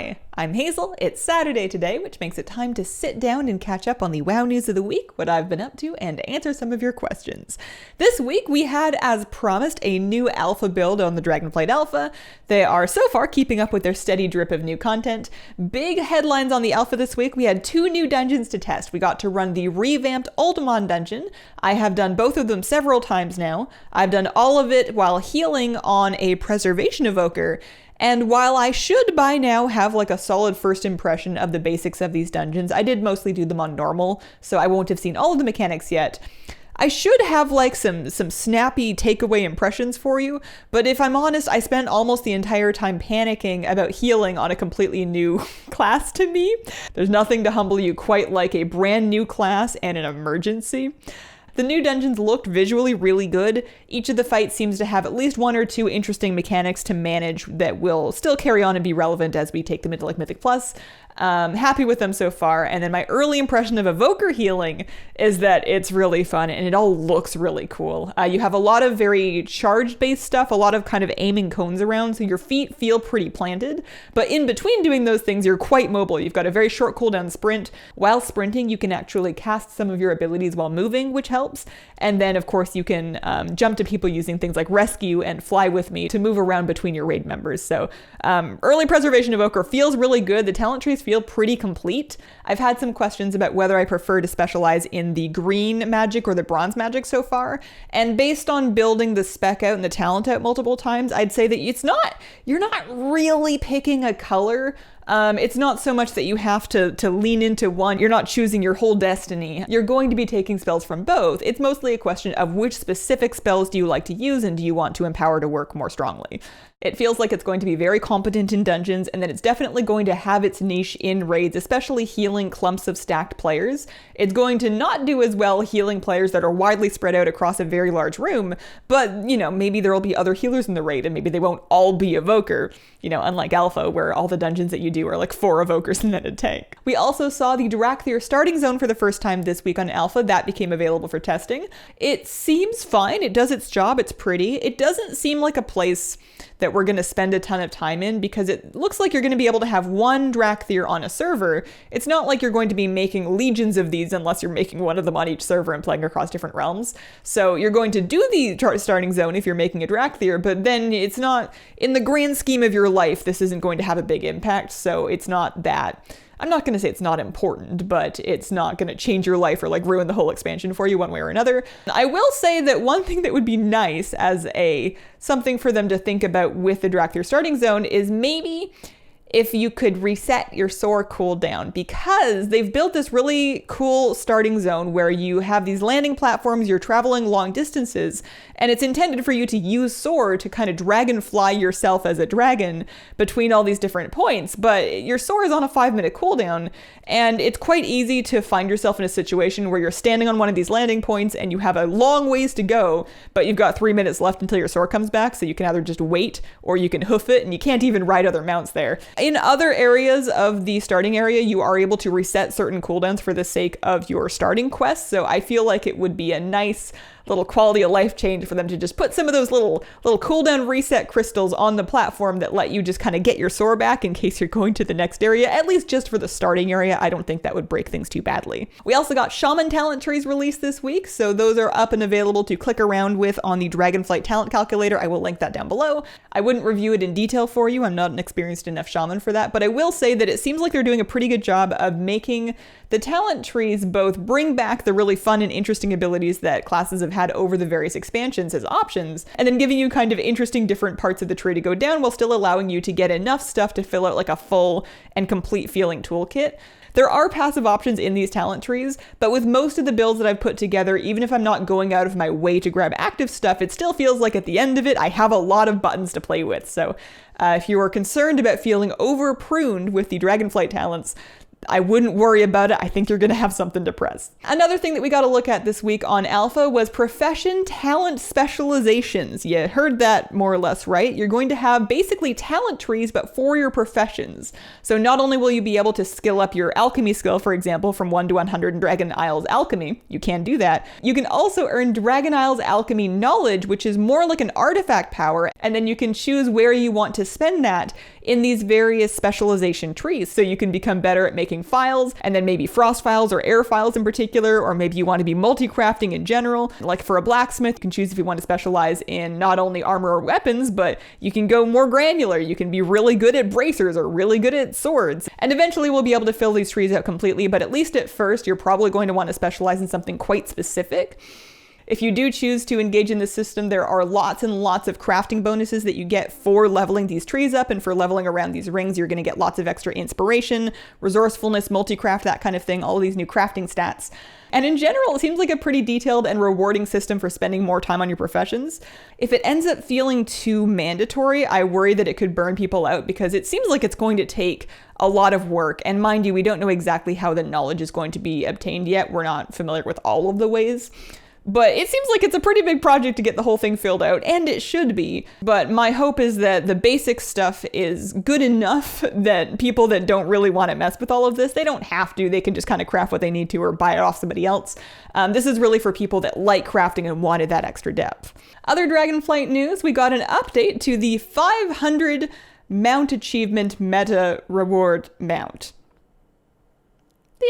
Hi, I'm Hazel. It's Saturday today, which makes it time to sit down and catch up on the WoW news of the week, what I've been up to, and answer some of your questions. This week we had, as promised, a new alpha build on the Dragonflight alpha. They are so far keeping up with their steady drip of new content. Big headlines on the alpha this week. We had 2 new dungeons to test. We got to run the revamped Uldaman dungeon. I have done both of them several times now. I've done all of it while healing on a preservation evoker. And while I should by now have like a solid first impression of the basics of these dungeons, I did mostly do them on normal, so I won't have seen all of the mechanics yet. I should have like some snappy takeaway impressions for you, but if I'm honest, I spent almost the entire time panicking about healing on a completely new class to me. There's nothing to humble you quite like a brand new class and an emergency. The new dungeons looked visually really good. Each of the fights seems to have at least 1 or 2 interesting mechanics to manage that will still carry on and be relevant as we take them into like Mythic Plus. Happy with them so far. And then my early impression of Evoker healing is that it's really fun and it all looks really cool. You have a lot of very charge-based stuff, a lot of kind of aiming cones around, so your feet feel pretty planted. But in between doing those things, you're quite mobile. You've got a very short cooldown sprint. While sprinting, you can actually cast some of your abilities while moving, which helps. And then, of course, you can jump to people using things like Rescue and Fly With Me to move around between your raid members. So early Preservation Evoker feels really good. The talent trees feel pretty complete. I've had some questions about whether I prefer to specialize in the green magic or the bronze magic so far. And based on building the spec out and the talent out multiple times, I'd say that you're not really picking a color. It's not so much that you have to lean into one. You're not choosing your whole destiny. You're going to be taking spells from both. It's mostly a question of which specific spells do you like to use and do you want to empower to work more strongly. It feels like it's going to be very competent in dungeons, and then it's definitely going to have its niche in raids, especially healing clumps of stacked players. It's going to not do as well healing players that are widely spread out across a very large room, but, maybe there will be other healers in the raid, and maybe they won't all be Evoker, unlike Alpha, where all the dungeons that you do are like 4 Evokers and then a tank. We also saw the Dracthyr starting zone for the first time this week on Alpha. That became available for testing. It seems fine. It does its job. It's pretty. It doesn't seem like a place that we're going to spend a ton of time in because it looks like you're going to be able to have 1 Dracthyr on a server. It's not like you're going to be making legions of these unless you're making one of them on each server and playing across different realms. So you're going to do the starting zone if you're making a Dracthyr, but then it's not, in the grand scheme of your life, this isn't going to have a big impact, so it's not that. I'm not going to say it's not important, but it's not going to change your life or like ruin the whole expansion for you one way or another. I will say that one thing that would be nice as something for them to think about with the Dracthyr starting zone is maybe if you could reset your soar cooldown, because they've built this really cool starting zone where you have these landing platforms, you're traveling long distances, and it's intended for you to use soar to kind of dragonfly yourself as a dragon between all these different points, but your soar is on a 5-minute cooldown, and it's quite easy to find yourself in a situation where you're standing on one of these landing points and you have a long ways to go, but you've got 3 minutes left until your soar comes back, so you can either just wait or you can hoof it, and you can't even ride other mounts there. In other areas of the starting area, you are able to reset certain cooldowns for the sake of your starting quests, so I feel like it would be a nice little quality of life change for them to just put some of those little cooldown reset crystals on the platform that let you just kind of get your soar back in case you're going to the next area, at least just for the starting area. I don't think that would break things too badly. We also got Shaman talent trees released this week, so those are up and available to click around with on the Dragonflight talent calculator. I will link that down below. I wouldn't review it in detail for you. I'm not an experienced enough shaman for that, but I will say that it seems like they're doing a pretty good job of making the talent trees both bring back the really fun and interesting abilities that classes have had over the various expansions as options, and then giving you kind of interesting different parts of the tree to go down while still allowing you to get enough stuff to fill out like a full and complete feeling toolkit. There are passive options in these talent trees, but with most of the builds that I've put together, even if I'm not going out of my way to grab active stuff, it still feels like at the end of it, I have a lot of buttons to play with. So if you are concerned about feeling over pruned with the Dragonflight talents, I wouldn't worry about it. I think you're going to have something to press. Another thing that we got to look at this week on Alpha was profession talent specializations. You heard that more or less, right? You're going to have basically talent trees, but for your professions. So not only will you be able to skill up your alchemy skill, for example, from 1 to 100 in Dragon Isles Alchemy, you can do that. You can also earn Dragon Isles Alchemy knowledge, which is more like an artifact power, and then you can choose where you want to spend that in these various specialization trees. So you can become better at making files, and then maybe frost files or air files in particular, or maybe you want to be multi-crafting in general. Like for a blacksmith, you can choose if you want to specialize in not only armor or weapons, but you can go more granular. You can be really good at bracers or really good at swords. And eventually we'll be able to fill these trees out completely, but at least at first, you're probably going to want to specialize in something quite specific. If you do choose to engage in this system, there are lots and lots of crafting bonuses that you get for leveling these trees up, and for leveling around these rings, you're going to get lots of extra inspiration, resourcefulness, multi-craft, that kind of thing, all of these new crafting stats. And in general, it seems like a pretty detailed and rewarding system for spending more time on your professions. If it ends up feeling too mandatory, I worry that it could burn people out, because it seems like it's going to take a lot of work. And mind you, we don't know exactly how the knowledge is going to be obtained yet. We're not familiar with all of the ways. But it seems like it's a pretty big project to get the whole thing filled out, and it should be. But my hope is that the basic stuff is good enough that people that don't really want to mess with all of this, they don't have to. They can just kind of craft what they need to or buy it off somebody else. This is really for people that like crafting and wanted that extra depth. Other Dragonflight news, we got an update to the 500 mount achievement meta reward mount.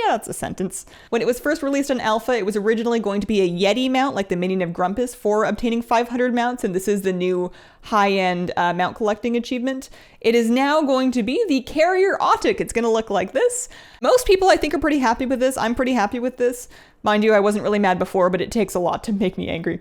Yeah, that's a sentence. When it was first released on Alpha, it was originally going to be a Yeti mount, like the Minion of Grumpus, for obtaining 500 mounts, and this is the new high-end mount collecting achievement. It is now going to be the Carrier Ottuk. It's going to look like this. Most people, I think, are pretty happy with this. I'm pretty happy with this. Mind you, I wasn't really mad before, but it takes a lot to make me angry.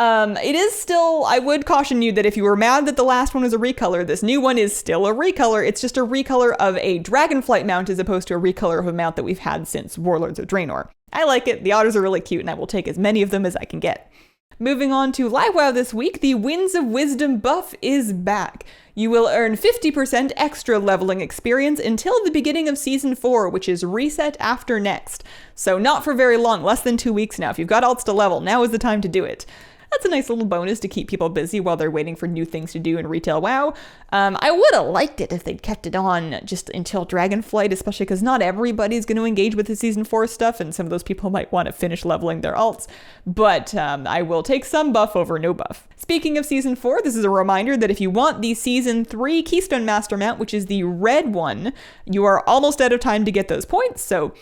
It is still, I would caution you that if you were mad that the last one was a recolor, this new one is still a recolor. It's just a recolor of a Dragonflight mount as opposed to a recolor of a mount that we've had since Warlords of Draenor. I like it. The otters are really cute, and I will take as many of them as I can get. Moving on to Live WoW this week, the Winds of Wisdom buff is back. You will earn 50% extra leveling experience until the beginning of Season 4, which is reset after next. So not for very long, less than 2 weeks now. If you've got alts to level, now is the time to do it. That's a nice little bonus to keep people busy while they're waiting for new things to do in retail WoW. I would have liked it if they'd kept it on just until Dragonflight, especially because not everybody's going to engage with the Season 4 stuff, and some of those people might want to finish leveling their alts. But I will take some buff over no buff. Speaking of Season 4, this is a reminder that if you want the Season 3 Keystone Master mount, which is the red one, you are almost out of time to get those points, so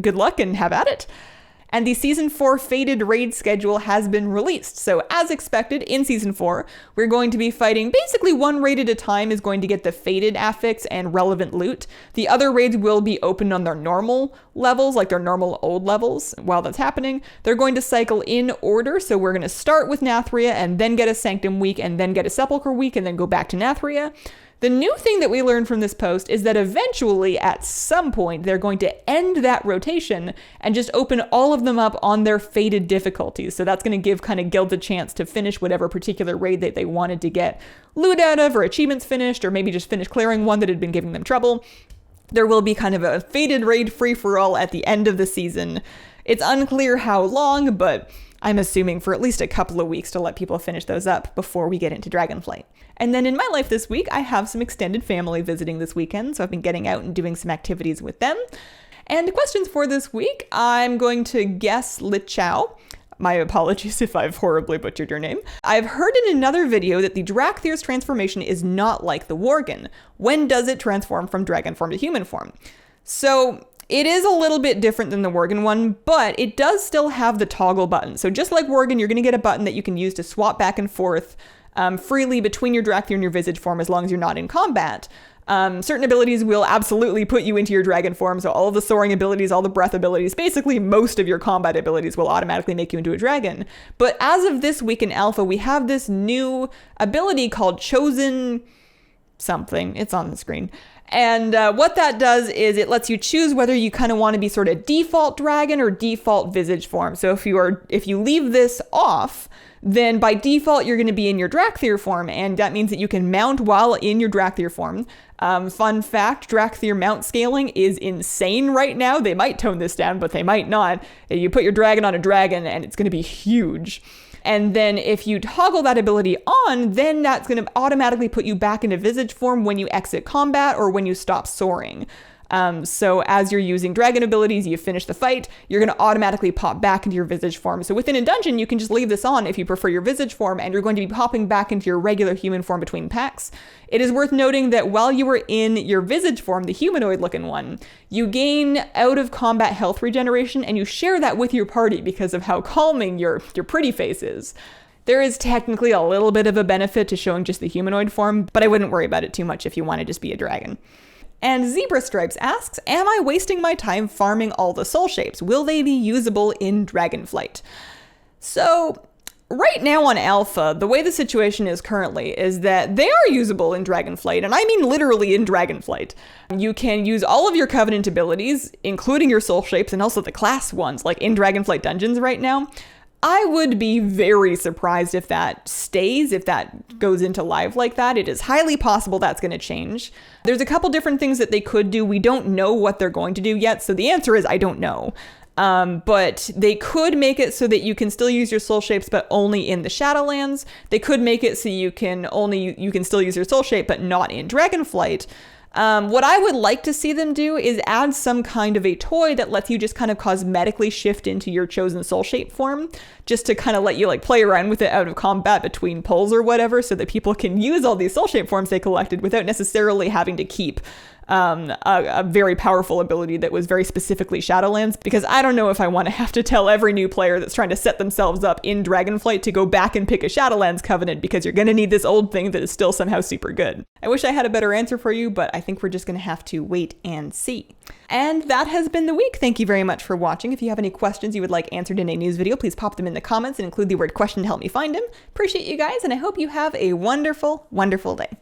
good luck and have at it. And the Season 4 Fated raid schedule has been released. So as expected, in Season 4, we're going to be fighting basically one raid at a time is going to get the Fated affix and relevant loot. The other raids will be open on their normal levels, like their normal old levels. While that's happening, they're going to cycle in order. So we're going to start with Nathria and then get a Sanctum week and then get a Sepulchre week and then go back to Nathria. The new thing that we learned from this post is that eventually, at some point, they're going to end that rotation and just open all of them up on their fated difficulties. So that's going to give kind of guilds a chance to finish whatever particular raid that they wanted to get loot out of, or achievements finished, or maybe just finish clearing one that had been giving them trouble. There will be kind of a fated raid free-for-all at the end of the season. It's unclear how long, but I'm assuming for at least a couple of weeks to let people finish those up before we get into Dragonflight. And then in my life this week, I have some extended family visiting this weekend, so I've been getting out and doing some activities with them. And questions for this week, I'm going to guess Lichao. My apologies if I've horribly butchered your name. I've heard in another video that the Dracthyr's transformation is not like the Worgen. When does it transform from dragon form to human form? So it is a little bit different than the Worgen one, but it does still have the toggle button. So just like Worgen, you're going to get a button that you can use to swap back and forth freely between your Dracthyr and your Visage form as long as you're not in combat. Certain abilities will absolutely put you into your dragon form, so all of the soaring abilities, all the breath abilities, basically most of your combat abilities will automatically make you into a dragon. But as of this week in Alpha, we have this new ability called Chosen something. It's on the screen. And what that does is it lets you choose whether you kind of want to be sort of default dragon or default Visage form. So if you leave this off, then by default, you're going to be in your Dracthyr form, and that means that you can mount while in your Dracthyr form. Fun fact, Dracthyr mount scaling is insane right now. They might tone this down, but they might not. You put your dragon on a dragon, and it's going to be huge. And then if you toggle that ability on, then that's going to automatically put you back into Visage form when you exit combat or when you stop soaring. So as you're using dragon abilities, you finish the fight, you're going to automatically pop back into your Visage form. So within a dungeon, you can just leave this on if you prefer your Visage form, and you're going to be popping back into your regular human form between packs. It is worth noting that while you were in your Visage form, the humanoid-looking one, you gain out-of-combat health regeneration, and you share that with your party because of how calming your pretty face is. There is technically a little bit of a benefit to showing just the humanoid form, but I wouldn't worry about it too much if you want to just be a dragon. And Zebra Stripes asks, am I wasting my time farming all the soul shapes? Will they be usable in Dragonflight? So right now on Alpha, the way the situation is currently is that they are usable in Dragonflight, and I mean literally in Dragonflight. You can use all of your Covenant abilities, including your soul shapes and also the class ones, like in Dragonflight dungeons right now. I would be very surprised if that stays, if that goes into live like that. It is highly possible that's going to change. There's a couple different things that they could do. We don't know what they're going to do yet, so the answer is I don't know. But they could make it so that you can still use your soul shapes, but only in the Shadowlands. They could make it so you can still use your soul shape, but not in Dragonflight. What I would like to see them do is add some kind of a toy that lets you just kind of cosmetically shift into your chosen soul shape form, just to kind of let you like play around with it out of combat between pulls or whatever, so that people can use all these soul shape forms they collected without necessarily having to keep a very powerful ability that was very specifically Shadowlands, because I don't know if I want to have to tell every new player that's trying to set themselves up in Dragonflight to go back and pick a Shadowlands Covenant, because you're going to need this old thing that is still somehow super good. I wish I had a better answer for you, but I think we're just going to have to wait and see. And that has been the week. Thank you very much for watching. If you have any questions you would like answered in a news video, please pop them in the comments and include the word question to help me find them. Appreciate you guys, and I hope you have a wonderful, wonderful day.